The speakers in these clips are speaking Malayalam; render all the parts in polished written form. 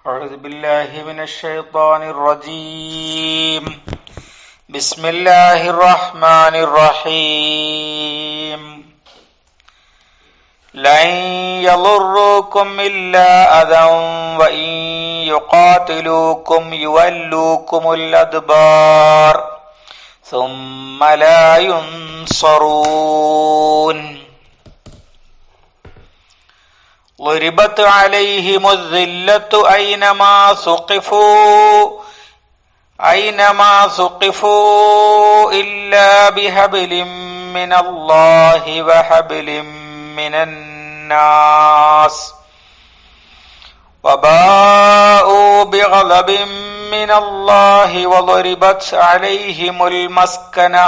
أعوذ بالله من الشيطان الرجيم بسم الله الرحمن الرحيم لن يضركم إلا أذى وإن يقاتلوكم يولوكم الأدبار ثم لا ينصرون ضربت عليهم الذلة أينما ثقفوا إلا بحبل من الله وحبل من الناس وباءوا بغضب من الله وضربت عليهم المسكنة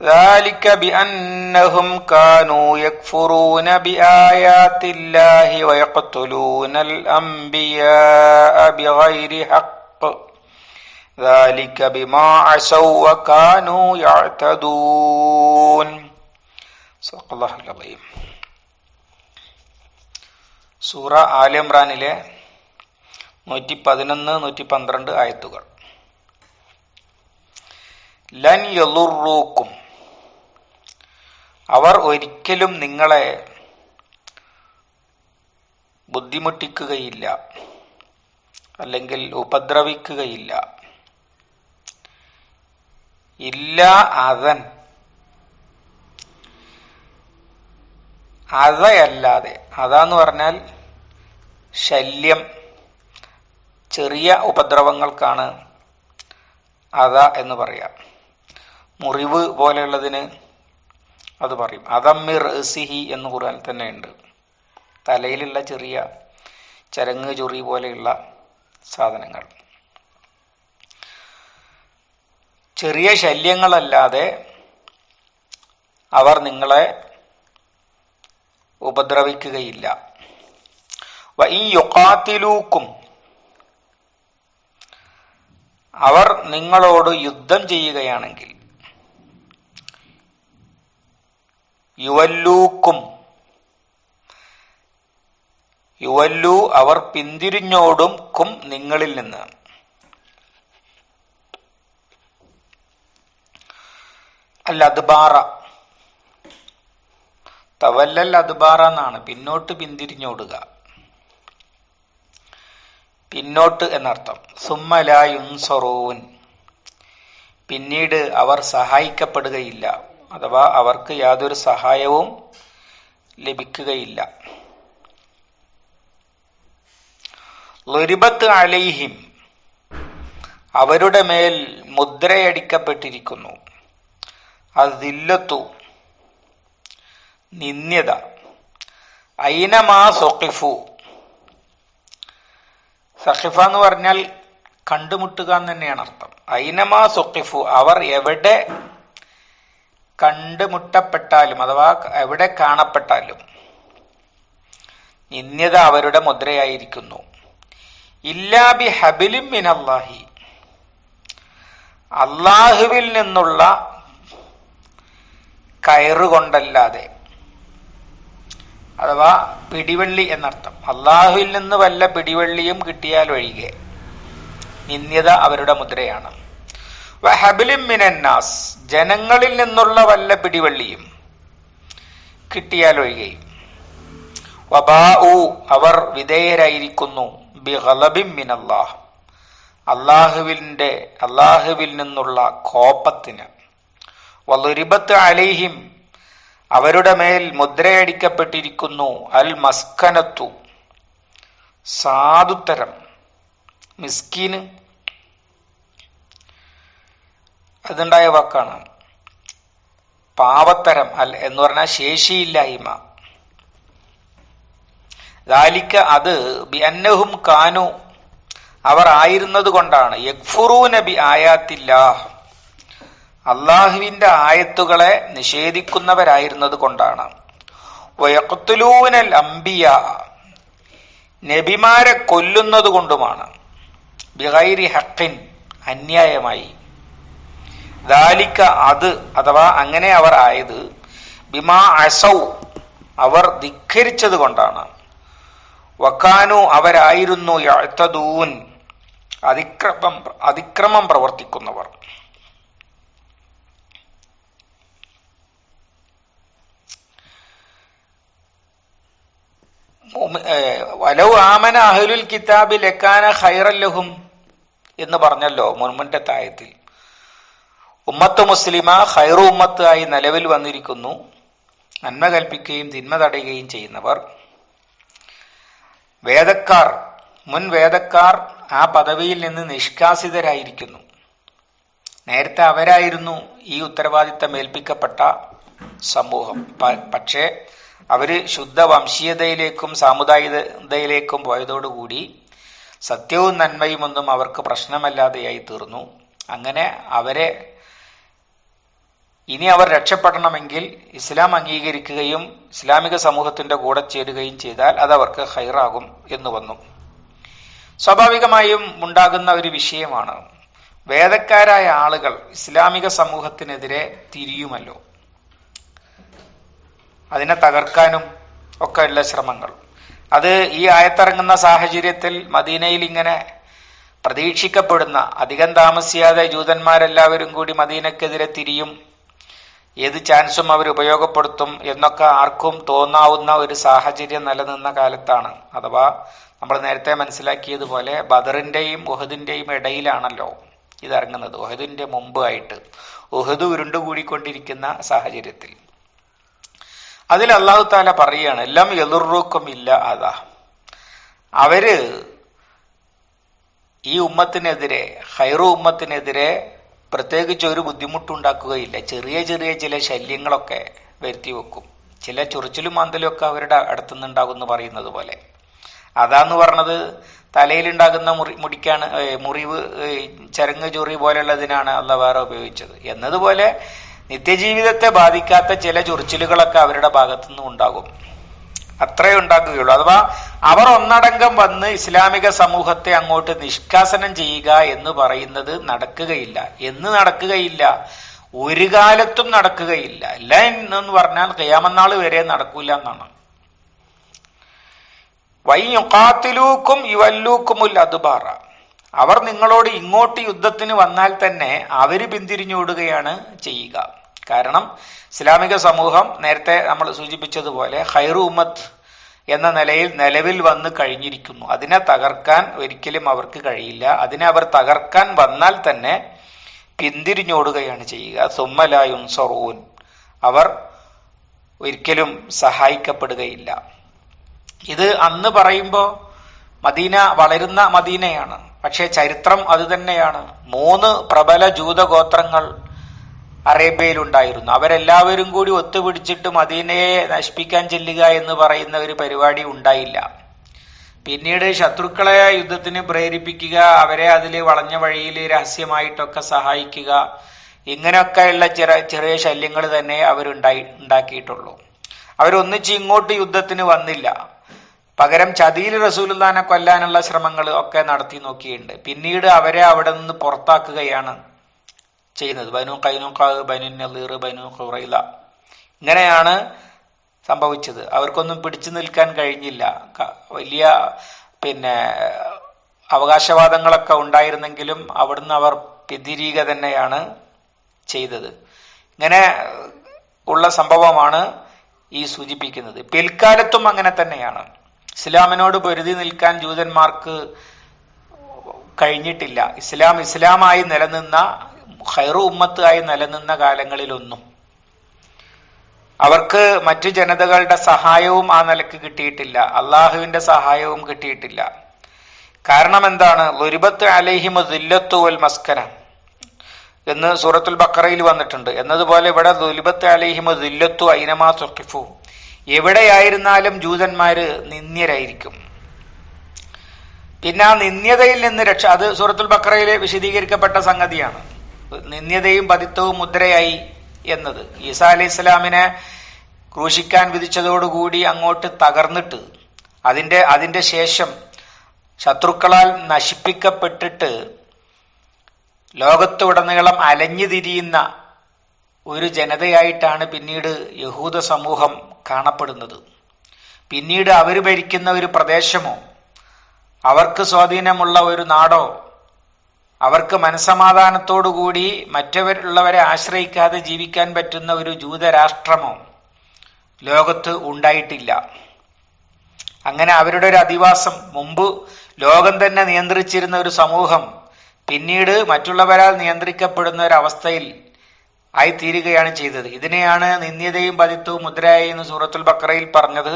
ذلك بأنهم كانوا يكفرون بآيات الله ويقتلون الأنبياء بغير حق ذلك بما عصوا وكانوا يعتدون صدق الله العظيم. സൂറ ആൽ ഇംറാനിലെ 111-112 ആയത്തുകൾ. ലൻ യളുറൂക്കും, അവർ ഒരിക്കലും നിങ്ങളെ ബുദ്ധിമുട്ടിക്കുകയില്ല, അല്ലെങ്കിൽ ഉപദ്രവിക്കുകയില്ല. ഇല്ല അദൻ, അതയല്ലാതെ. അതാന്ന് പറഞ്ഞാൽ ശല്യം, ചെറിയ ഉപദ്രവങ്ങൾക്കാണ് അത എന്ന് പറയാം. മുറിവ് പോലെയുള്ളതിന് അത് പറയും. അതമ്മിർ സിഹി എന്ന് ഖുർആൻ തന്നെ ഉണ്ട്. തലയിലുള്ള ചെറിയ ചരങ്ങ് ചൊറി പോലെയുള്ള സാധനങ്ങൾ. ചെറിയ ശല്യങ്ങളല്ലാതെ അവർ നിങ്ങളെ ഉപദ്രവിക്കുകയില്ല. വഇൻ യുഖാതിലൂക്കും, അവർ നിങ്ങളോട് യുദ്ധം ചെയ്യുകയാണെങ്കിൽ, യുവല്ലൂക്കും, യുവല്ലു അവർ പിന്തിരിഞ്ഞോടും, കും നിങ്ങളിൽ നിന്ന്. അൽ അദ്ബാറ, തവല്ലൽ അദ്ബാറ എന്നാണ്, പിന്നോട്ട് പിന്തിരിഞ്ഞോടുക, പിന്നോട്ട് എന്നർത്ഥം. സുമ്മ ലാ യുൻസറൂൻ, പിന്നീട് അവർ സഹായിക്കപ്പെടുകയില്ല, അഥവാ അവർക്ക് യാതൊരു സഹായവും ലഭിക്കുകയില്ല. ളുരിബത്ത് അലൈഹിം, അവരുടെ മേൽ മുദ്രയടിക്കപ്പെട്ടിരിക്കുന്നു. അസില്ലത്തു, നിന്ദ്യത. ഐനമാ സുഖിഫു, സഖിഫ എന്ന് പറഞ്ഞാൽ കണ്ടുമുട്ടുക എന്ന് തന്നെയാണ് അർത്ഥം. ഐനമാ സുഖിഫു, അവർ എവിടെ കണ്ടുമുട്ടപ്പെട്ടാലും, അഥവാ എവിടെ കാണപ്പെട്ടാലും നിന്ദ്യത അവരുടെ മുദ്രയായിരിക്കുന്നു. ഇല്ലാ ബി ഹബിലിൻ മിനല്ലാഹി, അള്ളാഹുവിൽ നിന്നുള്ള കയറുകൊണ്ടല്ലാതെ, അഥവാ പിടിവള്ളി എന്നർത്ഥം. അള്ളാഹുവിൽ നിന്ന് വല്ല പിടിവള്ളിയും കിട്ടിയാൽ ഒഴികെ നിന്ദ്യത അവരുടെ മുദ്രയാണ്. വഹബിലിൻ മിനന്നാസ്, ജനങ്ങളിൽ നിന്നുള്ള വല്ല പിടിവള്ളിയും കിട്ടിയാൽ ഒഴികെയും. വബാഉ, അവർ വിധേയരായിരിക്കുന്നു. ബിഗളബിൻ മിനല്ലാഹ്, അള്ളാഹുവിൽ നിന്നുള്ള കോപത്തിന്. വളുരിബത്ത് അലൈഹിം, അവരുടെ മേൽ മുദ്രയടിക്കപ്പെട്ടിരിക്കുന്നു. അൽ മസ്കനത്തു, സാധുത്തരം. മിസ്കീന് അതുണ്ടായ വാക്കാണ്. പാവത്തരം എന്ന് പറഞ്ഞാൽ ശേഷിയില്ലായ്മ. ദാലിക, അത് ബിഅന്നഹും കാനു, അവർ ആയിരുന്നത് കൊണ്ടാണ്. യക്ഫുറൂന ബി ആയാത്തില്ലാഹ്, അള്ളാഹുവിന്റെ ആയത്തുകളെ നിഷേധിക്കുന്നവരായിരുന്നത് കൊണ്ടാണ്. വയഖ്തുലൂനൽ അംബിയാ, നബിമാരെ കൊല്ലുന്നത് കൊണ്ടുമാണ്. ബിഗൈരി ഹഖിൻ, അന്യായമായി. ദാലിക, അത്, അഥവാ അങ്ങനെ അവർ ആയത്, ബിമാ അസൗ, അവർ ധിക്കരിച്ചത് കൊണ്ടാണ്. വക്കാനു അവരായിരുന്നു യഅ്തദൂൻ അതിക്രമം പ്രവർത്തിക്കുന്നവർ. വലൗ ആമന അഹ്ലുൽ കിതാബി ലകാന ഖൈറൻ ലഹും എന്ന് പറഞ്ഞല്ലോ മുൻപത്തെ ആയത്തിൽ. ഉമ്മത്ത് മുസ്ലിമ ഖൈറു ഉമ്മത്ത് ആയി നിലവിൽ വന്നിരിക്കുന്നു. നന്മ കൽപ്പിക്കുകയും തിന്മ തടയുകയും ചെയ്യുന്നവർ. വേദക്കാർ, മുൻ വേദക്കാർ ആ പദവിയിൽ നിന്ന് നിഷ്കാസിതരായിരിക്കുന്നു. നേരത്തെ അവരായിരുന്നു ഈ ഉത്തരവാദിത്തം ഏൽപ്പിക്കപ്പെട്ട സമൂഹം. പക്ഷേ അവര് ശുദ്ധ വംശീയതയിലേക്കും സാമുദായികതയിലേക്കും പോയതോടുകൂടി സത്യവും നന്മയും ഒന്നും അവർക്ക് പ്രശ്നമല്ലാതെയായി തീർന്നു. അങ്ങനെ ഇനി അവർ രക്ഷപ്പെടണമെങ്കിൽ ഇസ്ലാം അംഗീകരിക്കുകയും ഇസ്ലാമിക സമൂഹത്തിന്റെ കൂടെ ചേരുകയും ചെയ്താൽ അത് അവർക്ക് ഖൈറാകും എന്ന് വന്നു. സ്വാഭാവികമായും ഉണ്ടാകുന്ന ഒരു വിഷയമാണ്, വേദക്കാരായ ആളുകൾ ഇസ്ലാമിക സമൂഹത്തിനെതിരെ തിരിയുമല്ലോ, അതിനെ തകർക്കാനും ഒക്കെ ഉള്ള ശ്രമങ്ങൾ. അത് ഈ ആയത്തിറങ്ങുന്ന സാഹചര്യത്തിൽ മദീനയിൽ ഇങ്ങനെ പ്രതീക്ഷിക്കപ്പെടുന്ന, അധികം താമസിയാതെ ജൂതന്മാരെല്ലാവരും കൂടി മദീനക്കെതിരെ തിരിയും, ഏത് ചാൻസും അവർ ഉപയോഗപ്പെടുത്തും എന്നൊക്കെ ആർക്കും തോന്നാവുന്ന ഒരു സാഹചര്യം നിലനിന്ന കാലത്താണ്. അഥവാ നമ്മൾ നേരത്തെ മനസ്സിലാക്കിയതുപോലെ ബദറിന്റെയും ഉഹദിന്റെയും ഇടയിലാണല്ലോ ഇതിറങ്ങുന്നത്. ഉഹദിന്റെ മുമ്പായിട്ട്, ഉഹദ് ഉരുണ്ടുകൂടിക്കൊണ്ടിരിക്കുന്ന സാഹചര്യത്തിൽ അതിൽ അല്ലാഹു തആല പറയാണ്, ലം യദുറുക്കും ഇല്ല അതാ, അവര് ഈ ഉമ്മത്തിനെതിരെ, ഖൈറു ഉമ്മത്തിനെതിരെ പ്രത്യേകിച്ച് ഒരു ബുദ്ധിമുട്ടുണ്ടാക്കുകയില്ല. ചെറിയ ചെറിയ ചില ശല്യങ്ങളൊക്കെ വരുത്തി വെക്കും. ചില ചൊറിച്ചിലും മാന്തലും ഒക്കെ അവരുടെ അടുത്തുനിന്നുണ്ടാകുമെന്ന് പറയുന്നത് പോലെ. അതാന്ന് പറഞ്ഞത് തലയിലുണ്ടാകുന്ന മുടിക്കാണ്, മുറിവ്, ചരങ്ങ് ചൊറി പോലെയുള്ളതിനാണ് അള്ളാഹ് വേറെ ഉപയോഗിച്ചത് എന്നതുപോലെ നിത്യജീവിതത്തെ ബാധിക്കാത്ത ചില ചൊറിച്ചിലുകളൊക്കെ അവരുടെ ഭാഗത്തുനിന്നും ഉണ്ടാകും. അത്രേ ഉണ്ടാക്കുകയുള്ളൂ. അഥവാ അവർ ഒന്നടങ്കം വന്ന് ഇസ്ലാമിക സമൂഹത്തെ അങ്ങോട്ട് നിഷ്കാസനം ചെയ്യുക എന്ന് പറയുന്നത് നടക്കുകയില്ല, ഒരു കാലത്തും നടക്കുകയില്ല. അല്ല എന്ന് പറഞ്ഞാൽ ഖിയാമത്ത് വരെ നടക്കൂല എന്നാണ്. വൈയുഖാതിലൂക്കും യുവല്ലൂക്കുമുൽ അദ്ബാറ, അവർ നിങ്ങളോട് ഇങ്ങോട്ട് യുദ്ധത്തിന് വന്നാൽ തന്നെ അവര് പിന്തിരിഞ്ഞോടുകയാണ് ചെയ്യുക. കാരണം ഇസ്ലാമിക സമൂഹം നേരത്തെ നമ്മൾ സൂചിപ്പിച്ചതുപോലെ ഖൈറു ഉമ്മത്ത് എന്ന നിലയിൽ നിലവിൽ വന്ന് കഴിഞ്ഞിരിക്കുന്നു. അതിനെ തകർക്കാൻ ഒരിക്കലും അവർക്ക് കഴിയില്ല. അതിനെ അവർ തകർക്കാൻ വന്നാൽ തന്നെ പിന്തിരിഞ്ഞോടുകയാണ് ചെയ്യുക. സുമ്മ ലാ യുൻസറൂൻ, അവർ ഒരിക്കലും സഹായിക്കപ്പെടുകയില്ല. ഇത് അന്ന് പറയുമ്പോൾ മദീന വളരുന്ന മദീനയാണ്. പക്ഷെ ചരിത്രം അത് തന്നെയാണ്. 3 പ്രബല ജൂതഗോത്രങ്ങൾ അറേബ്യയിൽ ഉണ്ടായിരുന്നു. അവരെല്ലാവരും കൂടി ഒത്തുപിടിച്ചിട്ട് മദീനയെ നശിപ്പിക്കാൻ ചെല്ലുക എന്ന് പറയുന്ന ഒരു പരിപാടി ഉണ്ടായില്ല. പിന്നീട് ശത്രുക്കളെ യുദ്ധത്തിന് പ്രേരിപ്പിക്കുക, അവരെ അതിൽ വളഞ്ഞ വഴിയിൽ രഹസ്യമായിട്ടൊക്കെ സഹായിക്കുക, ഇങ്ങനെയൊക്കെയുള്ള ചെറിയ ശല്യങ്ങൾ തന്നെ അവരുണ്ടാക്കിയിട്ടുള്ളൂ. അവരൊന്നിച്ച് ഇങ്ങോട്ട് യുദ്ധത്തിന് വന്നില്ല. പകരം ചതിയിൽ റസൂലുള്ളാഹിനെ കൊല്ലാനുള്ള ശ്രമങ്ങൾ ഒക്കെ നടത്തി നോക്കിയിട്ടുണ്ട്. പിന്നീട് അവരെ അവിടെ നിന്ന് പുറത്താക്കുകയാണ് ചെയ്യുന്നത്. ബനു ഖൈനുഖാ, ബനു നളീർ, ബനു ഖുറൈള, ഇങ്ങനെയാണ് സംഭവിച്ചത്. അവർക്കൊന്നും പിടിച്ചു നിൽക്കാൻ കഴിഞ്ഞില്ല. വലിയ അവകാശവാദങ്ങളൊക്കെ ഉണ്ടായിരുന്നെങ്കിലും അവിടുന്ന് അവർ പിന്തിരിയുക തന്നെയാണ് ചെയ്തത്. ഇങ്ങനെ ഉള്ള സംഭവമാണ് ഈ സൂചിപ്പിക്കുന്നത്. പിൽക്കാലത്തും അങ്ങനെ തന്നെയാണ്. ഇസ്ലാമിനോട് പൊരുതി നിൽക്കാൻ ജൂതന്മാർക്ക് കഴിഞ്ഞിട്ടില്ല. ഇസ്ലാമായി നിലനിന്ന, ഖൈറു ഉമ്മത്ത് ആയി നിലനിന്ന കാലങ്ങളിലൊന്നും അവർക്ക് മറ്റു ജനതകളുടെ സഹായവും ആ നിലക്ക് കിട്ടിയിട്ടില്ല, അള്ളാഹുവിന്റെ സഹായവും കിട്ടിയിട്ടില്ല. കാരണം എന്താണ്? ളുരിബത്ത് അലൈഹിമു ദില്ലത്തു വൽ മസ്കന എന്ന് സൂറത്തുൽ ബഖറയിൽ വന്നിട്ടുണ്ട്. എന്നതുപോലെ ഇവിടെ ളുരിബത്ത് അലൈഹിമു ദില്ലത്തു ഐനമാ തുഖിഫു, എവിടെയായിരുന്നാലും ജൂതന്മാര് നിന്ദ്യരായിരിക്കും. പിന്നെ ആ നിന്ദ്യതയിൽ നിന്ന് അത് സൂറത്തുൽ ബഖറയിൽ വിശദീകരിക്കപ്പെട്ട സംഗതിയാണ്. നിന്ദ്യതയും പതിത്വവും മുദ്രയായി എന്നത്. ഈസാ അലൈഹി ഇസ്ലാമിനെ ക്രൂശിക്കാൻ വിധിച്ചതോടുകൂടി അങ്ങോട്ട് തകർന്നിട്ട് അതിന്റെ ശേഷം ശത്രുക്കളാൽ നശിപ്പിക്കപ്പെട്ടിട്ട് ലോകത്തുടനീളം അലഞ്ഞു തിരിയുന്ന ഒരു ജനതയായിട്ടാണ് പിന്നീട് യഹൂദ സമൂഹം കാണപ്പെടുന്നത്. പിന്നീട് അവർ ഭരിക്കുന്ന ഒരു പ്രദേശമോ അവർക്ക് സ്വാധീനമുള്ള ഒരു നാടോ അവർക്ക് മനസമാധാനത്തോടുകൂടി മറ്റുള്ളവരെ ആശ്രയിക്കാതെ ജീവിക്കാൻ പറ്റുന്ന ഒരു ജൂതരാഷ്ട്രമോ ലോകത്ത് ഉണ്ടായിട്ടില്ല. അങ്ങനെ അവരുടെ ഒരു അധിവാസം, മുമ്പ് ലോകം തന്നെ നിയന്ത്രിച്ചിരുന്ന ഒരു സമൂഹം പിന്നീട് മറ്റുള്ളവരാൽ നിയന്ത്രിക്കപ്പെടുന്ന ഒരു അവസ്ഥയിൽ ആയിത്തീരുകയാണ് ചെയ്തത്. ഇതിനെയാണ് നിന്ദ്യതയും പതിത്വവും മുദ്രയായി എന്ന് സൂറത്തുൽ ബഖറയിൽ പറഞ്ഞത്.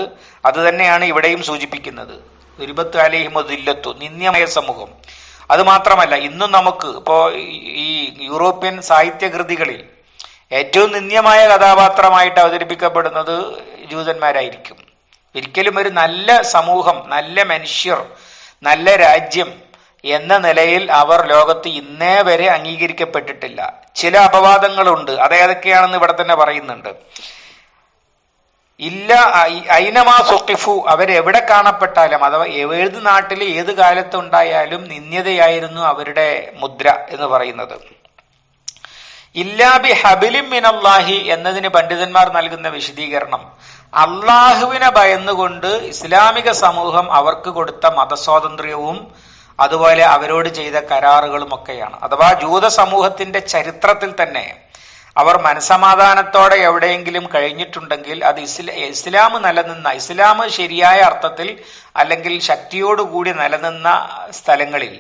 അത് തന്നെയാണ് ഇവിടെയും സൂചിപ്പിക്കുന്നത്. ദുരിബത്ത് അലൈഹിം ദില്ലത്തു, നിന്ദ്യമായ സമൂഹം. അത് മാത്രമല്ല, ഇന്നും നമുക്ക് ഇപ്പോ ഈ യൂറോപ്യൻ സാഹിത്യകൃതികളിൽ ഏറ്റവും നിന്ദ്യമായ കഥാപാത്രമായിട്ട് അവതരിപ്പിക്കപ്പെടുന്നത് ജൂതന്മാരായിരിക്കും. ഒരിക്കലും ഒരു നല്ല സമൂഹം, നല്ല മനുഷ്യർ, നല്ല രാജ്യം എന്ന നിലയിൽ അവർ ലോകത്ത് ഇന്നേ വരെ അംഗീകരിക്കപ്പെട്ടിട്ടില്ല. ചില അപവാദങ്ങളുണ്ട്, അതേതൊക്കെയാണെന്ന് ഇവിടെ തന്നെ പറയുന്നുണ്ട്. ഇല്ല ഐനമാ സുഖിഫു, അവരെവിടെ കാണപ്പെട്ടാലും അഥവാ ഏത് നാട്ടിൽ ഏത് കാലത്തുണ്ടായാലും നിന്ദ്യതയായിരുന്നു അവരുടെ മുദ്ര എന്ന് പറയുന്നത്. ഇല്ലാ ബി ഹബിലിൻ മിനല്ലാഹി എന്നതിന് പണ്ഡിതന്മാർ നൽകുന്ന വിശദീകരണം, അള്ളാഹുവിനെ ഭയന്നുകൊണ്ട് ഇസ്ലാമിക സമൂഹം അവർക്ക് കൊടുത്ത മതസ്വാതന്ത്ര്യവും അതുപോലെ അവരോട് ചെയ്ത കരാറുകളും ഒക്കെയാണ്. അഥവാ ജൂത സമൂഹത്തിന്റെ ചരിത്രത്തിൽ തന്നെ അവർ മനസമാധാനത്തോടെ എവിടെയെങ്കിലും കഴിഞ്ഞിട്ടുണ്ടെങ്കിൽ അത് ഇസ്ലാം നിലനിന്ന, ഇസ്ലാം ശരിയായ അർത്ഥത്തിൽ അല്ലെങ്കിൽ ശക്തിയോടുകൂടി നിലനിന്ന സ്ഥലങ്ങളിൽ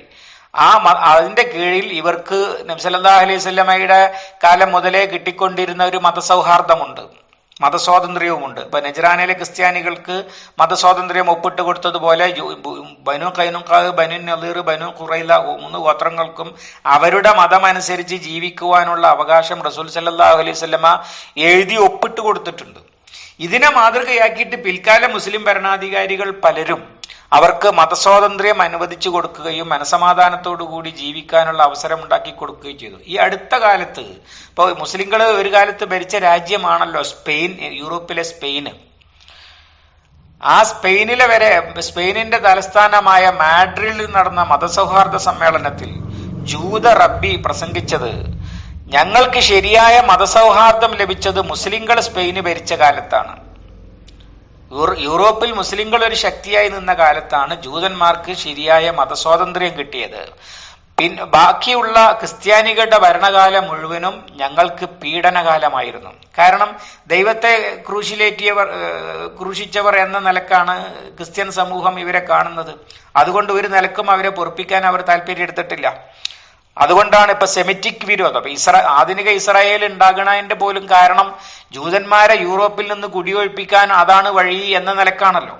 അതിന്റെ കീഴിൽ ഇവർക്ക് നബി സല്ലല്ലാഹു അലൈഹി വസല്ലമയുടെ കാലം മുതലേ കിട്ടിക്കൊണ്ടിരുന്ന ഒരു മതസൗഹാർദ്ദമുണ്ട്, മതസ്വാതന്ത്ര്യവുമുണ്ട്. ഇപ്പൊ നജ്റാനിലെ ക്രിസ്ത്യാനികൾക്ക് മതസ്വാതന്ത്ര്യം ഒപ്പിട്ട് കൊടുത്തതുപോലെ ബനു ഖൈനുഖാ, ബനു നളീർ, ബനു ഖുറൈല 3 ഗോത്രങ്ങൾക്കും അവരുടെ മതമനുസരിച്ച് ജീവിക്കുവാനുള്ള അവകാശം റസൂൽ സല്ലല്ലാഹു അലൈഹി വസല്ലമ എഴുതി ഒപ്പിട്ട് കൊടുത്തിട്ടുണ്ട്. ഇതിനെ മാതൃകയാക്കിയിട്ട് പിൽക്കാല മുസ്ലിം ഭരണാധികാരികൾ പലരും അവർക്ക് മതസ്വാതന്ത്ര്യം അനുവദിച്ചു കൊടുക്കുകയും മനസമാധാനത്തോടുകൂടി ജീവിക്കാനുള്ള അവസരം ഉണ്ടാക്കി കൊടുക്കുകയും ചെയ്തു. ഈ അടുത്ത കാലത്ത് ഇപ്പോൾ മുസ്ലിങ്ങൾ ഒരു കാലത്ത് ഭരിച്ച രാജ്യമാണല്ലോ സ്പെയിൻ, യൂറോപ്പിലെ സ്പെയിന്. ആ സ്പെയിനിന്റെ തലസ്ഥാനമായ മാഡ്രിഡിൽ നടന്ന മതസൗഹാർദ്ദ സമ്മേളനത്തിൽ ജൂത റബ്ബി പ്രസംഗിച്ചത്, ഞങ്ങൾക്ക് ശരിയായ മതസൗഹാർദ്ദം ലഭിച്ചത് മുസ്ലിങ്ങൾ സ്പെയിന് ഭരിച്ച കാലത്താണ്. യൂറോപ്പിൽ മുസ്ലിങ്ങൾ ഒരു ശക്തിയായി നിന്ന കാലത്താണ് ജൂതന്മാർക്ക് ശരിയായ മതസ്വാതന്ത്ര്യം കിട്ടിയത്. ബാക്കിയുള്ള ക്രിസ്ത്യാനികളുടെ ഭരണകാലം മുഴുവനും ഞങ്ങൾക്ക് പീഡനകാലമായിരുന്നു. കാരണം ദൈവത്തെ ക്രൂശിച്ചവർ എന്ന നിലക്കാണ് ക്രിസ്ത്യൻ സമൂഹം ഇവരെ കാണുന്നത്. അതുകൊണ്ട് ഒരു നിലക്കും അവരെ പൊറുപ്പിക്കാൻ അവർ താല്പര്യം എടുത്തിട്ടില്ല. അതുകൊണ്ടാണ് ഇപ്പൊ സെമിറ്റിക് വിരോധം. ആധുനിക ഇസ്രായേൽ ഉണ്ടാകണതിന്റെ പോലും കാരണം ജൂതന്മാരെ യൂറോപ്പിൽ നിന്ന് കുടിയൊഴിപ്പിക്കാൻ അതാണ് വഴി എന്ന നിലക്കാണല്ലോ.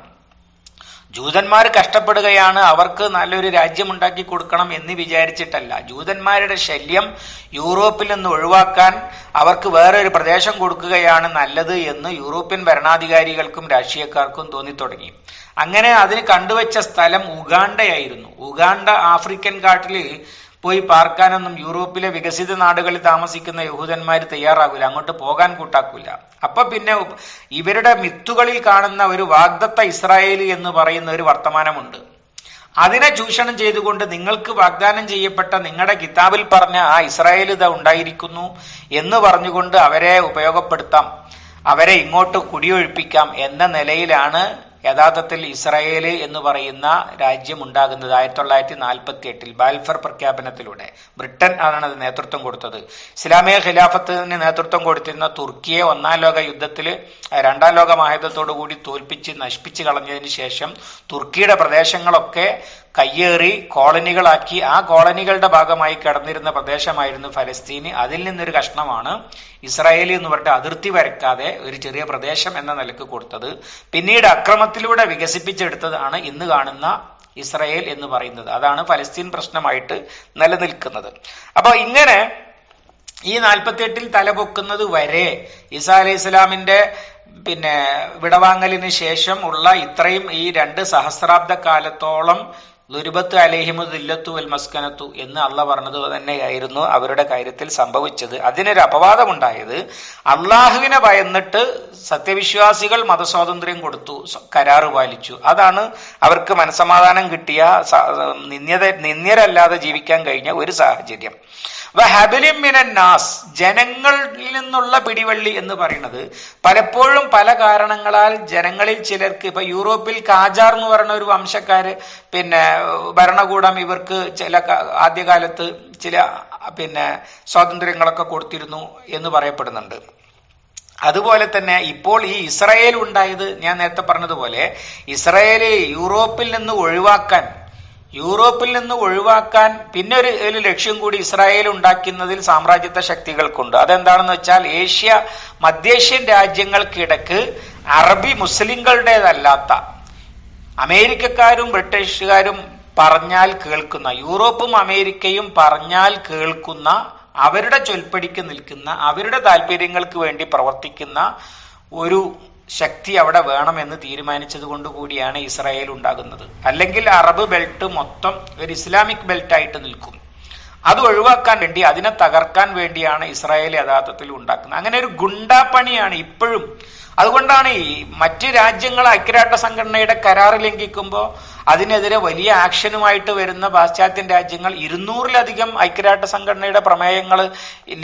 ജൂതന്മാർ കഷ്ടപ്പെടുകയാണ്, അവർക്ക് നല്ലൊരു രാജ്യം ഉണ്ടാക്കി കൊടുക്കണം എന്ന് വിചാരിച്ചിട്ടല്ല. ജൂതന്മാരുടെ ശല്യം യൂറോപ്പിൽ നിന്ന് ഒഴിവാക്കാൻ അവർക്ക് വേറൊരു പ്രദേശം കൊടുക്കുകയാണ് നല്ലത് എന്ന് യൂറോപ്യൻ ഭരണാധികാരികൾക്കും രാഷ്ട്രീയക്കാർക്കും തോന്നിത്തുടങ്ങി. അങ്ങനെ അതിന് കണ്ടുവച്ച സ്ഥലം ഉഗാണ്ടയായിരുന്നു. ഉഗാണ്ട ആഫ്രിക്കൻ കാട്ടില് പോയി പാർക്കാനൊന്നും യൂറോപ്പിലെ വികസിത നാടുകളിൽ താമസിക്കുന്ന യഹൂദന്മാർ തയ്യാറാകില്ല, അങ്ങോട്ട് പോകാൻ കൂട്ടാക്കില്ല. അപ്പൊ പിന്നെ ഇവരുടെ മിത്തുകളിൽ കാണുന്ന ഒരു വാഗ്ദത്ത ഇസ്രായേൽ എന്ന് പറയുന്ന ഒരു വർത്തമാനമുണ്ട്. അതിനെ ചൂഷണം ചെയ്തുകൊണ്ട് നിങ്ങൾക്ക് വാഗ്ദാനം ചെയ്യപ്പെട്ട നിങ്ങളുടെ കിതാബിൽ പറഞ്ഞ ആ ഇസ്രായേൽ ഇതാ ഉണ്ടായിരിക്കുന്നു എന്ന് പറഞ്ഞുകൊണ്ട് അവരെ ഉപയോഗപ്പെടുത്താം, അവരെ ഇങ്ങോട്ട് കുടിയൊഴിപ്പിക്കാം എന്ന നിലയിലാണ് യഥാർത്ഥത്തിൽ ഇസ്രായേൽ എന്ന് പറയുന്ന രാജ്യം ഉണ്ടാകുന്നത്. 1948 ബാൽഫർ പ്രഖ്യാപനത്തിലൂടെ ബ്രിട്ടൻ ആണ് അത് നേതൃത്വം കൊടുത്തത്. ഇസ്ലാമിക ഖിലാഫത്തിന് നേതൃത്വം കൊടുത്തിരുന്ന തുർക്കിയെ 1-ാം ലോക യുദ്ധത്തിൽ 2-ാം ലോക മഹായുദ്ധത്തോടുകൂടി തോൽപ്പിച്ച് നശിപ്പിച്ച് കളഞ്ഞതിന് ശേഷം തുർക്കിയുടെ പ്രദേശങ്ങളൊക്കെ കയ്യേറി കോളനികളാക്കി. ആ കോളനികളുടെ ഭാഗമായി കിടന്നിരുന്ന പ്രദേശമായിരുന്നു ഫലസ്തീന്. അതിൽ നിന്നൊരു കഷ്ണമാണ് ഇസ്രായേൽ എന്ന് പറഞ്ഞിട്ട് അതിർത്തി വരയ്ക്കാതെ ഒരു ചെറിയ പ്രദേശം എന്ന നിലക്ക് കൊടുത്തത്. പിന്നീട് അക്രമത്തിലൂടെ വികസിപ്പിച്ചെടുത്തതാണ് ഇന്ന് കാണുന്ന ഇസ്രായേൽ എന്ന് പറയുന്നത്. അതാണ് ഫലസ്തീൻ പ്രശ്നമായിട്ട് നിലനിൽക്കുന്നത്. അപ്പൊ ഇങ്ങനെ ഈ 48 തലപൊക്കുന്നത് വരെ ഈസാ അലൈഹി ഇസ്ലാമിന്റെ വിടവാങ്ങലിന് ശേഷം ഉള്ള ഇത്രയും ഈ 2 സഹസ്രാബ്ദ കാലത്തോളം ദുരിബത്ത് അലൈഹിമു ദില്ലത്തു വൽ മസ്കനത്തു എന്ന് അള്ളാഹ് പറഞ്ഞത് തന്നെയായിരുന്നു അവരുടെ കാര്യത്തിൽ സംഭവിച്ചത്. അതിനൊരു അപവാദമുണ്ടായത്, അള്ളാഹുവിനെ ഭയന്നിട്ട് സത്യവിശ്വാസികൾ മതസ്വാതന്ത്ര്യം കൊടുത്തു, കരാറ് പാലിച്ചു. അതാണ് അവർക്ക് മനസമാധാനം കിട്ടിയ, നിന്ദ്യരല്ലാതെ ജീവിക്കാൻ കഴിഞ്ഞ ഒരു സാഹചര്യം. വഹബിലിൻ മിനൻ നാസ്, ജനങ്ങളിൽ നിന്നുള്ള പിടിവള്ളി എന്ന് പറയുന്നത് പലപ്പോഴും പല കാരണങ്ങളാൽ ജനങ്ങളിൽ ചിലർക്ക്, ഇപ്പൊ യൂറോപ്പിൽ കാജാർ എന്ന് പറയുന്ന ഒരു വംശക്കാര് ഭരണകൂടം ഇവർക്ക് ആദ്യകാലത്ത് ചില സ്വാതന്ത്ര്യങ്ങളൊക്കെ കൊടുത്തിരുന്നു എന്ന് പറയപ്പെടുന്നുണ്ട്. അതുപോലെ തന്നെ ഇപ്പോൾ ഈ ഇസ്രായേൽ ഉണ്ടായത് ഞാൻ നേരത്തെ പറഞ്ഞതുപോലെ ഇസ്രായേല് യൂറോപ്പിൽ നിന്ന് ഒഴിവാക്കാൻ പിന്നെ ഒരു ലക്ഷ്യം കൂടി ഇസ്രായേൽ ഉണ്ടാക്കുന്നതിൽ സാമ്രാജ്യത്വ ശക്തികൾക്കുണ്ട്. അതെന്താണെന്ന് വെച്ചാൽ മധ്യേഷ്യൻ രാജ്യങ്ങൾക്കിടക്ക് അറബി മുസ്ലിങ്ങളുടേതല്ലാത്ത അമേരിക്കക്കാരും ബ്രിട്ടീഷുകാരും പറഞ്ഞാൽ കേൾക്കുന്ന, യൂറോപ്പും അമേരിക്കയും പറഞ്ഞാൽ കേൾക്കുന്ന, അവരുടെ ചൊൽപ്പടിക്ക് നിൽക്കുന്ന, അവരുടെ താല്പര്യങ്ങൾക്ക് വേണ്ടി പ്രവർത്തിക്കുന്ന ഒരു ശക്തി അവിടെ വേണമെന്ന് തീരുമാനിച്ചത് കൊണ്ടുകൂടിയാണ് ഇസ്രായേൽ ഉണ്ടാകുന്നത്. അല്ലെങ്കിൽ അറബ് ബെൽറ്റ് മൊത്തം ഒരു ഇസ്ലാമിക് ബെൽറ്റ് ആയിട്ട് നിൽക്കും. അത് ഒഴിവാക്കാൻ വേണ്ടി, അതിനെ തകർക്കാൻ വേണ്ടിയാണ് ഇസ്രായേൽ യഥാർത്ഥത്തിൽ ഉണ്ടാക്കുന്നത്. അങ്ങനെ ഒരു ഗുണ്ടാപ്പണിയാണ് ഇപ്പോഴും. അതുകൊണ്ടാണ് ഈ മറ്റ് രാജ്യങ്ങൾ ഐക്യരാഷ്ട്ര സംഘടനയുടെ കരാർ ലംഘിക്കുമ്പോൾ അതിനെതിരെ വലിയ ആക്ഷനുമായിട്ട് വരുന്ന പാശ്ചാത്യൻ രാജ്യങ്ങൾ 200-ലധികം ഐക്യരാഷ്ട്ര സംഘടനയുടെ പ്രമേയങ്ങൾ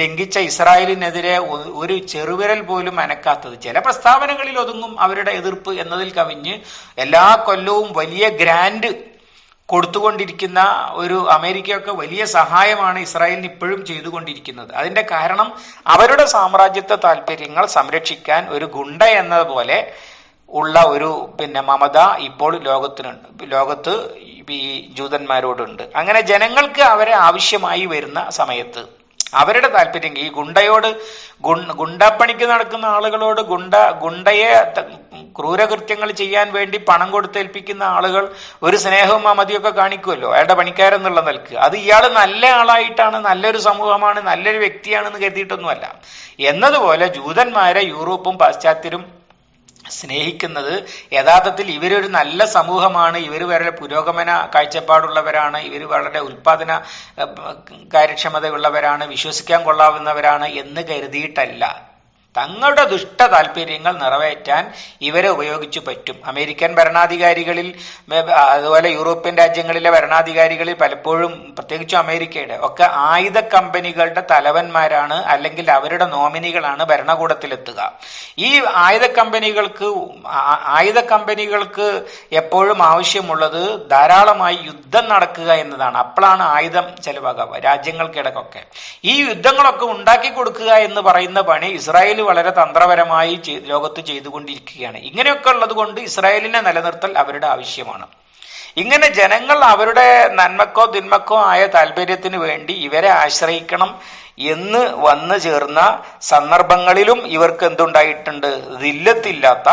ലംഘിച്ച ഇസ്രായേലിനെതിരെ ഒരു ചെറുവിരൽ പോലും അനക്കാത്തത്. ചില പ്രസ്താവനകളിൽ ഒതുങ്ങും അവരുടെ എതിർപ്പ് എന്നതിൽ കവിഞ്ഞ് എല്ലാ കൊല്ലവും വലിയ ഗ്രാൻഡ് കൊടുത്തുകൊണ്ടിരിക്കുന്ന ഒരു അമേരിക്കയൊക്കെ വലിയ സഹായമാണ് ഇസ്രായേലിന് ഇപ്പോഴും ചെയ്തുകൊണ്ടിരിക്കുന്നത്. അതിന്റെ കാരണം അവരുടെ സാമ്രാജ്യത്വ താല്പര്യങ്ങൾ സംരക്ഷിക്കാൻ ഒരു ഗുണ്ട എന്നതുപോലെ ഉള്ള ഒരു മമത ഇപ്പോൾ ലോകത്ത് ഈ ജൂതന്മാരോടുണ്ട്. അങ്ങനെ ജനങ്ങൾക്ക് അവരെ ആവശ്യമായി വരുന്ന സമയത്ത് അവരുടെ താല്പര്യം, ഈ ഗുണ്ടാപ്പണിക്ക് നടക്കുന്ന ആളുകളോട്, ഗുണ്ടയെ ക്രൂരകൃത്യങ്ങൾ ചെയ്യാൻ വേണ്ടി പണം കൊടുത്തേൽപ്പിക്കുന്ന ആളുകൾ ഒരു സ്നേഹവും മമതിയൊക്കെ കാണിക്കുമല്ലോ അയാളുടെ പണിക്കാരെന്നുള്ള നിലക്ക്. അത് ഇയാൾ നല്ല ആളായിട്ടാണ്, നല്ലൊരു സമൂഹമാണ്, നല്ലൊരു വ്യക്തിയാണെന്ന് കരുതിയിട്ടൊന്നുമല്ല. എന്നതുപോലെ ജൂതന്മാരെ യൂറോപ്പും പാശ്ചാത്യരും സ്നേഹിക്കുന്നത് യഥാർത്ഥത്തിൽ ഇവരൊരു നല്ല സമൂഹമാണ്, ഇവർ വളരെ പുരോഗമന കാഴ്ചപ്പാടുള്ളവരാണ്, ഇവർ വളരെ ഉൽപാദന കാര്യക്ഷമതയുള്ളവരാണ്, വിശ്വസിക്കാൻ കൊള്ളാവുന്നവരാണ് എന്ന് കരുതിയിട്ടല്ല. തങ്ങളുടെ ദുഷ്ട താല്പര്യങ്ങൾ നിറവേറ്റാൻ ഇവരെ ഉപയോഗിച്ചു പറ്റും. അമേരിക്കൻ ഭരണാധികാരികളിൽ, അതുപോലെ യൂറോപ്യൻ രാജ്യങ്ങളിലെ ഭരണാധികാരികളിൽ പലപ്പോഴും, പ്രത്യേകിച്ചും അമേരിക്കയുടെ ഒക്കെ ആയുധ കമ്പനികളുടെ തലവന്മാരാണ് അല്ലെങ്കിൽ അവരുടെ നോമിനികളാണ് ഭരണകൂടത്തിലെത്തുക. ഈ ആയുധ കമ്പനികൾക്ക് എപ്പോഴും ആവശ്യമുള്ളത് ധാരാളമായി യുദ്ധം നടക്കുക എന്നതാണ്. അപ്പോഴാണ് ആയുധം ചെലവാകുക രാജ്യങ്ങൾക്കിടക്കൊക്കെ. ഈ യുദ്ധങ്ങളൊക്കെ ഉണ്ടാക്കി കൊടുക്കുക എന്ന് പറയുന്ന പണി ഇസ്രായേൽ വളരെ തന്ത്രപരമായി ലോകത്ത് ചെയ്തുകൊണ്ടിരിക്കുകയാണ്. ഇങ്ങനെയൊക്കെ ഉള്ളത് കൊണ്ട് ഇസ്രായേലിനെ നിലനിർത്തൽ അവരുടെ ആവശ്യമാണ്. ഇങ്ങനെ ജനങ്ങൾ അവരുടെ നന്മക്കോ തിന്മക്കോ ആയ താല്പര്യത്തിന് വേണ്ടി ഇവരെ ആശ്രയിക്കണം എന്ന് വന്നു ചേർന്ന സന്ദർഭങ്ങളിലും ഇവർക്ക് എന്തുണ്ടായിട്ടുണ്ട്? ദില്ലത്തില്ലാത്ത,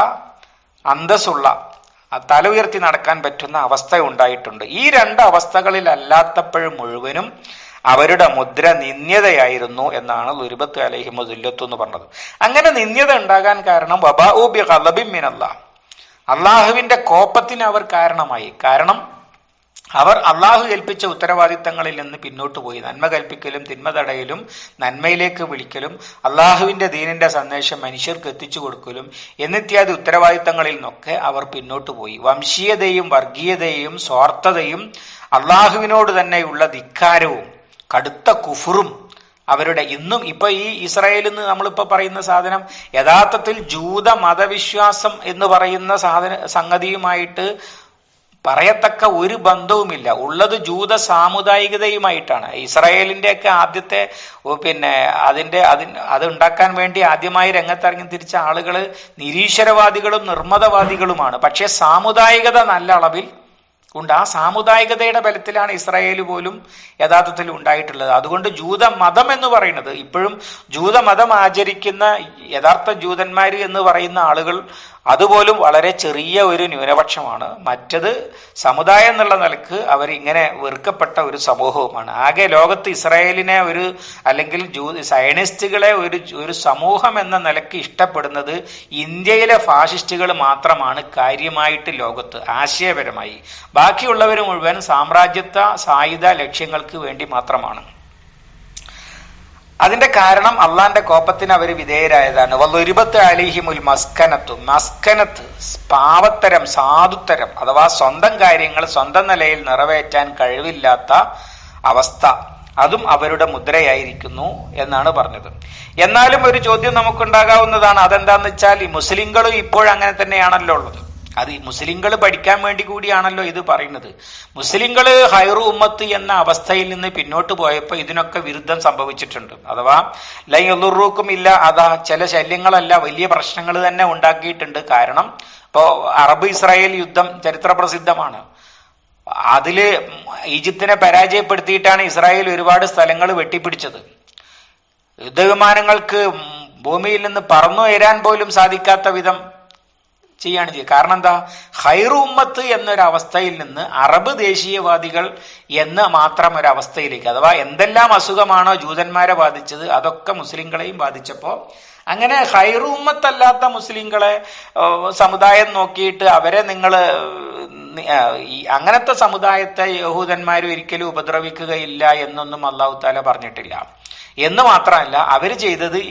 അന്തസ്സുള്ള, തല ഉയർത്തി നടക്കാൻ പറ്റുന്ന അവസ്ഥ ഉണ്ടായിട്ടുണ്ട്. ഈ രണ്ട് അവസ്ഥകളിലല്ലാത്തപ്പോഴും മുഴുവനും അവരുടെ മുദ്ര നിന്ദ്യതയായിരുന്നു എന്നാണ് ലുരിബത്ത് അലൈഹിം ദില്ലത്തു എന്ന് പറഞ്ഞത്. അങ്ങനെ നിന്ദ്യത ഉണ്ടാകാൻ കാരണം വബാഉ ബിഗളബിൻ മിനല്ലാഹ്, അള്ളാഹുവിന്റെ കോപത്തിന് അവർ കാരണമായി. കാരണം അവർ അള്ളാഹു ഏൽപ്പിച്ച ഉത്തരവാദിത്തങ്ങളിൽ നിന്ന് പിന്നോട്ട് പോയി. നന്മ കൽപ്പിക്കലും തിന്മ തടയലും നന്മയിലേക്ക് വിളിക്കലും അള്ളാഹുവിന്റെ ദീനിന്റെ സന്ദേശം മനുഷ്യർക്ക് എത്തിച്ചു കൊടുക്കലും എന്നിത്യാദി ഉത്തരവാദിത്തങ്ങളിൽ നിന്നൊക്കെ അവർ പിന്നോട്ട് പോയി. വംശീയതയും വർഗീയതയും സ്വാർത്ഥതയും അള്ളാഹുവിനോട് തന്നെയുള്ള ധിക്കാരവും കടുത്ത കുഫറും അവരുടെ ഇന്നും ഇപ്പൊ ഈ ഇസ്രായേലിൽ നിന്ന് നമ്മളിപ്പോ പറയുന്ന സാധനം യഥാർത്ഥത്തിൽ ജൂത മതവിശ്വാസം എന്ന് പറയുന്ന സംഗതിയുമായിട്ട് പറയത്തക്ക ഒരു ബന്ധവുമില്ല. ഉള്ളത് ജൂത സാമുദായികതയുമായിട്ടാണ്. ഇസ്രായേലിന്റെ ഒക്കെ ആദ്യത്തെ അത് ഉണ്ടാക്കാൻ വേണ്ടി ആദ്യമായി രംഗത്തിറങ്ങി തിരിച്ച ആളുകള് നിരീശ്വരവാദികളും നിർമ്മതവാദികളുമാണ്. പക്ഷെ സാമുദായികത നല്ല അളവിൽ ഉണ്ട്. ആ സാമുദായികതയുടെ ബലത്തിലാണ് ഇസ്രായേൽ പോലും യഥാർത്ഥത്തിൽ ഉണ്ടായിട്ടുള്ളത്. അതുകൊണ്ട് ജൂതമതം എന്ന് പറയുന്നത് ഇപ്പോഴും ജൂതമതം ആചരിക്കുന്ന യഥാർത്ഥ ജൂതന്മാര് എന്ന് പറയുന്ന ആളുകൾ അതുപോലും വളരെ ചെറിയ ഒരു ന്യൂനപക്ഷമാണ്. മറ്റത് സമുദായം എന്നുള്ള നിലക്ക് അവർ ഇങ്ങനെ വെറുക്കപ്പെട്ട ഒരു സമൂഹവുമാണ്. ആകെ ലോകത്ത് ഇസ്രായേലിനെ അല്ലെങ്കിൽ സയനിസ്റ്റുകളെ ഒരു സമൂഹം എന്ന നിലക്ക് ഇഷ്ടപ്പെടുന്നത് ഇന്ത്യയിലെ ഫാഷിസ്റ്റുകൾ മാത്രമാണ് കാര്യമായിട്ട് ലോകത്ത് ആശയപരമായി. ബാക്കിയുള്ളവർ മുഴുവൻ സാമ്രാജ്യത്വ സായുധ ലക്ഷ്യങ്ങൾക്ക് വേണ്ടി മാത്രമാണ്. അതിന്റെ കാരണം അള്ളാന്റെ കോപത്തിന് അവർ വിധേയരായതാണ്. വല്ലുരിബത്ത് അലിഹിമുൽ മസ്കനത്ത് പാവത്തരം, സാധുത്തരം, അഥവാ സ്വന്തം കാര്യങ്ങൾ സ്വന്തം നിലയിൽ നിറവേറ്റാൻ കഴിവില്ലാത്ത അവസ്ഥ അതും അവരുടെ മുദ്രയായിരിക്കുന്നു എന്നാണ് പറഞ്ഞത്. എന്നാലും ഒരു ചോദ്യം നമുക്കുണ്ടാകാവുന്നതാണ്. അതെന്താന്ന് വെച്ചാൽ ഈ മുസ്ലിങ്ങളും ഇപ്പോഴങ്ങനെ തന്നെയാണല്ലോ ഉള്ളത്. അത് മുസ്ലിങ്ങൾ പഠിക്കാൻ വേണ്ടി കൂടിയാണല്ലോ ഇത് പറയുന്നത്. മുസ്ലിങ്ങൾ ഹൈറു ഉമ്മത്ത് എന്ന അവസ്ഥയിൽ നിന്ന് പിന്നോട്ട് പോയപ്പോൾ ഇതിനൊക്കെ വിരുദ്ധം സംഭവിച്ചിട്ടുണ്ട്. അഥവാ ലൈറുക്കും ഇല്ല അതാ ചില ശല്യങ്ങളല്ല വലിയ പ്രശ്നങ്ങൾ തന്നെ ഉണ്ടാക്കിയിട്ടുണ്ട്. കാരണം ഇപ്പോ അറബ് ഇസ്രായേൽ യുദ്ധം ചരിത്ര പ്രസിദ്ധമാണ്. അതില് ഈജിപ്തിനെ പരാജയപ്പെടുത്തിയിട്ടാണ് ഇസ്രായേൽ ഒരുപാട് സ്ഥലങ്ങൾ വെട്ടിപ്പിടിച്ചത്. യുദ്ധവിമാനങ്ങൾക്ക് ഭൂമിയിൽ നിന്ന് പറന്നുയരാൻ പോലും സാധിക്കാത്ത വിധം ചെയ്യാണ് ചെയ്യുക. കാരണം എന്താ? ഹൈറു ഉമ്മത്ത് എന്നൊരവസ്ഥയിൽ നിന്ന് അറബ് ദേശീയവാദികൾ എന്ന മാത്രം ഒരവസ്ഥയിലേക്ക്, അഥവാ എന്തെല്ലാം അസുഖമാണോ ജൂതന്മാരെ ബാധിച്ചത് അതൊക്കെ മുസ്ലിങ്ങളെയും ബാധിച്ചപ്പോ അങ്ങനെ ഹൈറു ഉമ്മത്തല്ലാത്ത മുസ്ലിങ്ങളെ സമുദായം നോക്കിയിട്ട് അവരെ അങ്ങനത്തെ സമുദായത്തെ യഹൂദന്മാർ ഒരിക്കലും ഉപദ്രവിക്കുകയില്ല എന്നൊന്നും അല്ലാഹു തആല പറഞ്ഞിട്ടില്ല. എന്ന് മാത്രമല്ല, അവര് ചെയ്തത്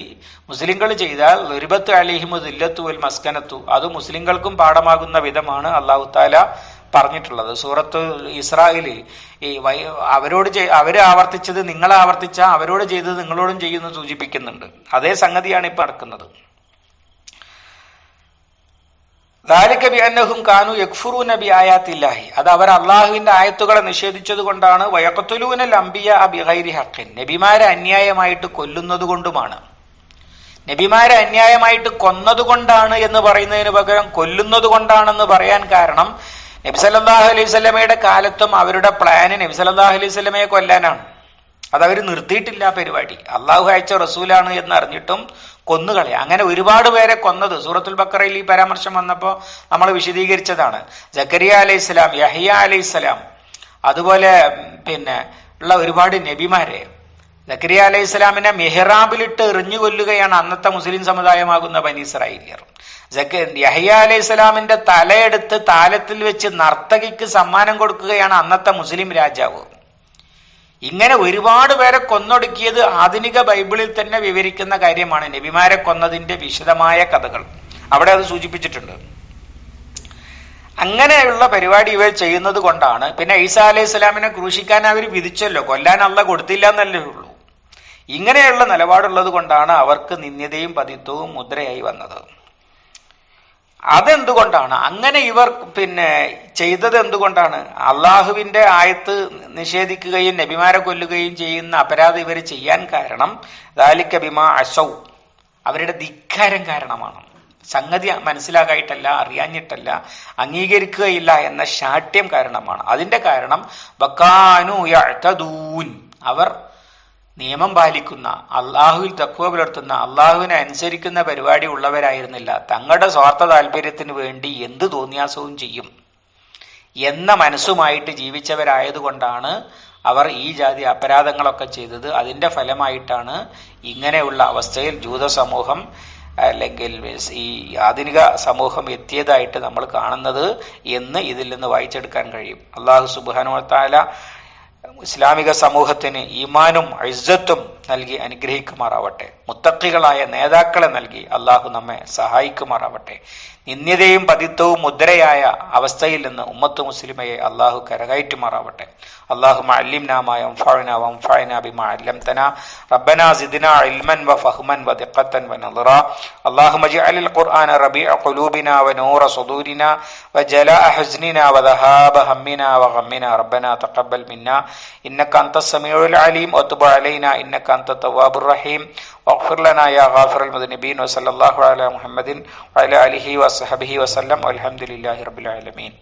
മുസ്ലിങ്ങൾ ചെയ്താൽ ലുരിബത്ത് അലൈഹിമു ദില്ലത്തു വൽ മസ്കനത്തു, അത് മുസ്ലിങ്ങൾക്കും പാഠമാകുന്ന വിധമാണ് അല്ലാഹു തആല പറഞ്ഞിട്ടുള്ളത്. സൂറത്ത് ഇസ്രായേലിൽ അവര് ആവർത്തിച്ചത് നിങ്ങൾ ആവർത്തിച്ച അവരോട് ചെയ്തത് നിങ്ങളോടും ചെയ്യുന്നു സൂചിപ്പിക്കുന്നുണ്ട്. അതേ സംഗതിയാണ് ഇപ്പൊ നടക്കുന്നത്. ദാലിക ബിഅന്നഹും കാനൂ യക്ഫുറൂന ബിആയാത്തില്ലാഹി, അത് അവർ അള്ളാഹുവിന്റെ ആയത്തുകളെ നിഷേധിച്ചത് കൊണ്ടാണ്. വയഖ്തുലൂനൽ അംബിയാ ബിഗൈരി ഹഖ്ഖിൻ, നബിമാരെ അന്യായമായിട്ട് കൊല്ലുന്നത് കൊണ്ടുമാണ്. നബിമാരെ അന്യായമായിട്ട് കൊന്നതുകൊണ്ടാണ് എന്ന് പറയുന്നതിന് പകരം കൊല്ലുന്നത് കൊണ്ടാണെന്ന് പറയാൻ കാരണം നബി സല്ലല്ലാഹു അലൈഹി വസല്ലമയുടെ കാലത്തും അവരുടെ പ്ലാന് നബി സല്ലല്ലാഹു അലൈഹി വസല്ലമയെ കൊല്ലാനാണ്. അതവർ നിർത്തിയിട്ടില്ല പരിപാടി. അള്ളാഹു അയച്ച റസൂലാണ് എന്ന് അറിഞ്ഞിട്ടും കൊന്നുകളയാ. അങ്ങനെ ഒരുപാട് പേരെ കൊന്നത് സൂറത്തുൽ ബഖറയിൽ ഈ പരാമർശം വന്നപ്പോൾ നമ്മൾ വിശദീകരിച്ചതാണ്. സക്കരിയ അലൈഹിസ്സലാം, യഹ്യ അലൈഹിസ്സലാം, അതുപോലെ ഉള്ള ഒരുപാട് നബിമാരെ സക്കരിയ അലൈഹിസ്സലാമിനെ മെഹ്റാബിലിട്ട് എറിഞ്ഞു കൊല്ലുകയാണ് അന്നത്തെ മുസ്ലിം സമുദായമാകുന്ന ബനി ഇസ്രായേലിയർ. യഹ്യ അലൈഹിസ്സലാമിന്റെ തലയെടുത്ത് താലത്തിൽ വെച്ച് നർത്തകിക്ക് സമ്മാനം കൊടുക്കുകയാണ് അന്നത്തെ മുസ്ലിം രാജാവ്. ഇങ്ങനെ ഒരുപാട് പേരെ കൊന്നൊടുക്കിയത് ആധുനിക ബൈബിളിൽ തന്നെ വിവരിക്കുന്ന കാര്യമാണ്. നബിമാരെ കൊന്നതിന്റെ വിശദമായ കഥകൾ അവിടെ അത് സൂചിപ്പിച്ചിട്ടുണ്ട്. അങ്ങനെയുള്ള പരിപാടി ഇവർ ചെയ്യുന്നത് കൊണ്ടാണ്. പിന്നെ ഈസാ അലൈഹി സ്വലാമിനെ ക്രൂശിക്കാൻ അവർ വിധിച്ചല്ലോ, കൊല്ലാൻ അള്ളാഹ് കൊടുത്തില്ല എന്നല്ലേ ഉള്ളൂ. ഇങ്ങനെയുള്ള നിലപാടുള്ളത് കൊണ്ടാണ് അവർക്ക് നിന്ദ്യതയും പതിത്വവും മുദ്രയായി വന്നത്. അതെന്തുകൊണ്ടാണ് അങ്ങനെ ഇവർ ചെയ്തത്? എന്തുകൊണ്ടാണ്? അള്ളാഹുവിന്റെ ആയത്ത് നിഷേധിക്കുകയും നബിമാരെ കൊല്ലുകയും ചെയ്യുന്ന അപരാധം ഇവർ ചെയ്യാൻ കാരണം ദാലിക ബിമാ അസൗ, അവരുടെ ധിക്കാരം കാരണമാണ്. സംഗതി മനസ്സിലാകായിട്ടല്ല, അറിയാഞ്ഞിട്ടല്ല, അംഗീകരിക്കുകയില്ല എന്ന ശാഠ്യം കാരണമാണ്. അതിന്റെ കാരണം വകാനൂ യഅ്തദൂൻ, അവർ നിയമം പാലിക്കുന്ന, അള്ളാഹുവിൽ തഖ്വ പുലർത്തുന്ന, അള്ളാഹുവിനെ അനുസരിക്കുന്ന പരിപാടി ഉള്ളവരായിരുന്നില്ല. തങ്ങളുടെ സ്വാർത്ഥ താല്പര്യത്തിന് വേണ്ടി എന്ത് തോന്നിയാസവും ചെയ്യും എന്ന മനസ്സുമായിട്ട് ജീവിച്ചവരായതുകൊണ്ടാണ് അവർ ഈ ജാതി അപരാധങ്ങളൊക്കെ ചെയ്തത്. അതിന്റെ ഫലമായിട്ടാണ് ഇങ്ങനെയുള്ള അവസ്ഥയിൽ ജൂത സമൂഹം അല്ലെങ്കിൽ ഈ ആധുനിക സമൂഹം എത്തിയതായിട്ട് നമ്മൾ കാണുന്നത് എന്ന് ഇതിൽ നിന്ന് വായിച്ചെടുക്കാൻ കഴിയും. അള്ളാഹു സുബ്ഹാനഹു വ തആല ഇസ്ലാമിക സമൂഹത്തിന് ഈമാനും ഇസ്സത്തും നൽകി അനുഗ്രഹിക്കുമാറാവട്ടെ. മുത്തഖികളായ നേതാക്കളെ നൽകി അള്ളാഹു നമ്മെ സഹായിക്കുമാറാവട്ടെ. നിന്ദ്യതയും പതിത്വവും മുദ്രയായ അവസ്ഥയിൽ നിന്ന് ഉമ്മത്ത് മുസ്ലിമയെ അള്ളാഹു കരകയറ്റുമാറാവട്ടെ. اللهم علمنا ما ينفعنا وانفعنا بما علمتنا ربنا زدنا علما وفهما ودقة ونظرا اللهم اجعل القرآن ربيع قلوبنا ونور صدورنا وجلاء حزننا وذهاب همنا وغمنا ربنا تقبل منا إنك أنت السميع العليم وتب علينا إنك أنت التواب الرحيم واغفر لنا يا غافر المذنبين وصلى الله على محمد وعلى آله وصحبه وسلم والحمد لله رب العالمين.